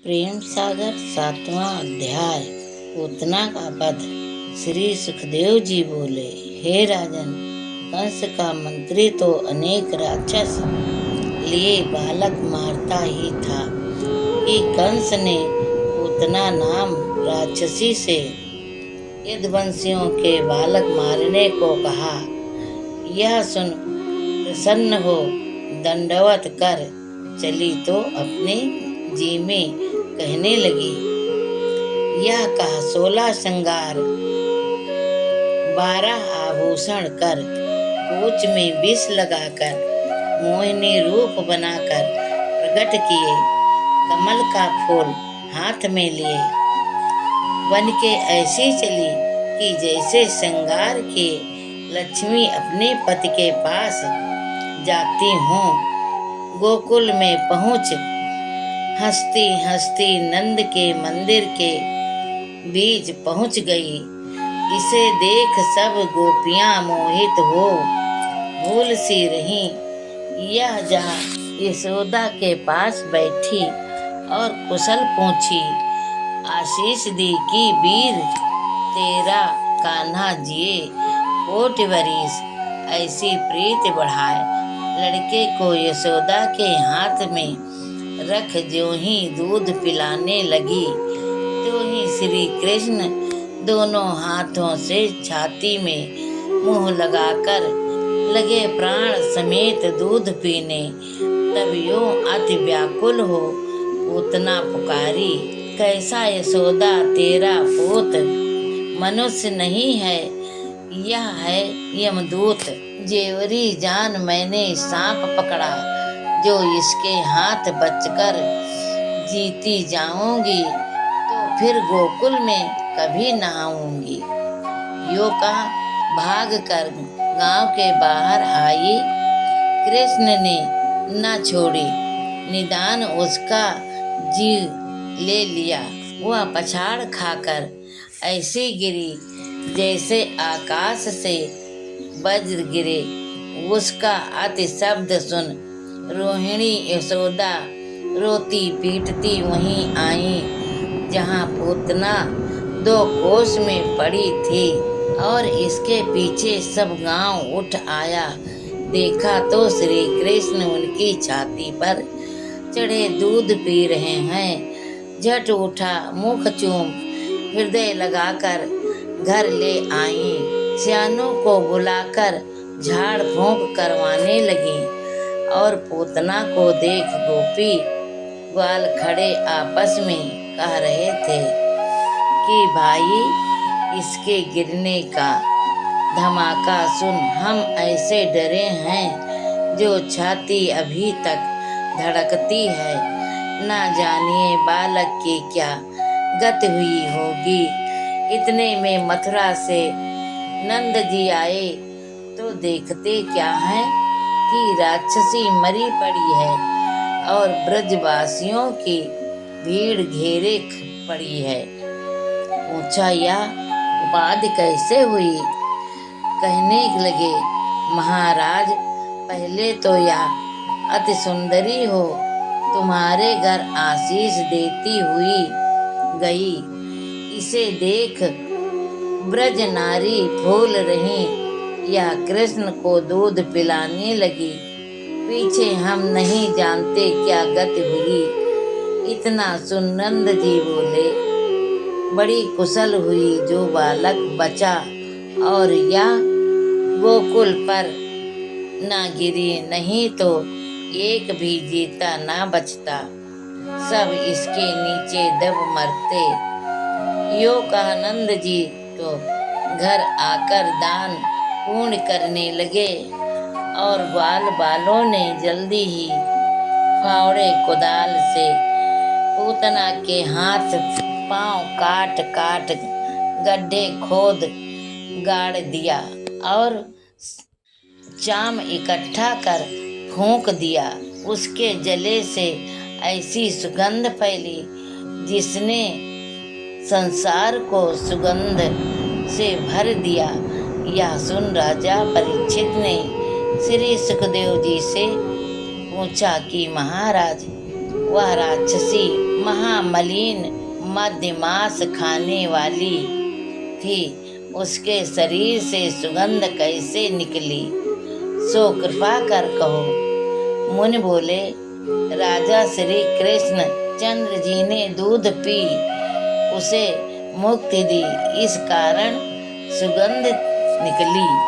प्रेम सागर 7वां अध्याय। पूतना का वध। श्री सुखदेव जी बोले, हे राजन, कंस का मंत्री तो अनेक राक्षस लिए बालक मारता ही था कि कंस ने पूतना नाम राक्षसी से यदुवंशियों के बालक मारने को कहा। यह सुन प्रसन्न हो दंडवत कर चली तो अपने जी में कहने लगी, यह कहा 16 श्रृंगार 12 आभूषण कर पूछ में विष लगाकर मोहिनी रूप बनाकर प्रकट किए, कमल का फूल हाथ में लिए बन के ऐसी चली कि जैसे श्रृंगार के लक्ष्मी अपने पति के पास जाती हों। गोकुल में पहुँच हंसती हंसती नंद के मंदिर के बीच पहुँच गई। इसे देख सब गोपियां मोहित हो भूल सी रही। यह जा यशोदा के पास बैठी और कुशल पूछी, आशीष दी कि वीर तेरा कान्हा जिए कोटि वरिस ऐसी प्रीति बढ़ाए। लड़के को यशोदा के हाथ में रख ज्यों ही दूध पिलाने लगी त्यों ही श्री कृष्ण दोनों हाथों से छाती में मुंह लगाकर लगे प्राण समेत दूध पीने। तब यूं अति व्याकुल हो पूतना पुकारी, कैसा यशोदा तेरा पूत मनुष्य नहीं है, यह है यमदूत। जेवरी जान मैंने सांप पकड़ा, जो इसके हाथ बचकर जीती जाऊंगी तो फिर गोकुल में कभी न आऊंगी। यो कहा भाग कर गांव के बाहर आई। कृष्ण ने न छोड़ी, निदान उसका जीव ले लिया। वह पछाड़ खाकर ऐसी गिरी जैसे आकाश से वज्र गिरे। उसका अति शब्द सुन रोहिणी यशोदा रोती पीटती वहीं आई जहाँ पूतना 2 कोस में पड़ी थी और इसके पीछे सब गांव उठ आया। देखा तो श्री कृष्ण उनकी छाती पर चढ़े दूध पी रहे हैं। झट उठा मुख चूम हृदय लगाकर घर ले आई। सियानों को बुलाकर झाड़ फूंक करवाने लगी और पूतना को देख गोपी ग्वाल खड़े आपस में कह रहे थे कि भाई, इसके गिरने का धमाका सुन हम ऐसे डरे हैं जो छाती अभी तक धड़कती है। ना जानिए बालक की क्या गति हुई होगी। इतने में मथुरा से नंद जी आए तो देखते क्या है कि राक्षसी मरी पड़ी है और ब्रजवासियों की भीड़ घेरे पड़ी है। पूछा, यह उपाधि कैसे हुई? कहने लगे, महाराज, पहले तो यह अति सुंदरी हो तुम्हारे घर आशीष देती हुई गई। इसे देख ब्रज नारी फूल रही। यह कृष्ण को दूध पिलाने लगी। पीछे हम नहीं जानते क्या गति हुई। इतना सुन नंद जी बोले, बड़ी कुशल हुई जो बालक बचा और यह गोकुल पर ना गिरी, नहीं तो एक भी जीता ना बचता, सब इसके नीचे दब मरते। यो कहा नंद जी तो घर आकर दान पूर्ण करने लगे और ग्वाल बालों ने जल्दी ही फावड़े कुदाल से पूतना के हाथ पांव काट काट गड्ढे खोद गाड़ दिया और चाम इकट्ठा कर फूंक दिया। उसके जले से ऐसी सुगंध फैली जिसने संसार को सुगंध से भर दिया। यह सुन राजा परीक्षित ने श्री सुखदेव जी से पूछा कि महाराज, वह राक्षसी महामलिन मध्यमांस खाने वाली थी, उसके शरीर से सुगंध कैसे निकली, सो कृपा कर कहो। मुनि बोले, राजा श्री कृष्ण चंद्र जी ने दूध पी उसे मुक्ति दी, इस कारण सुगंध निकली।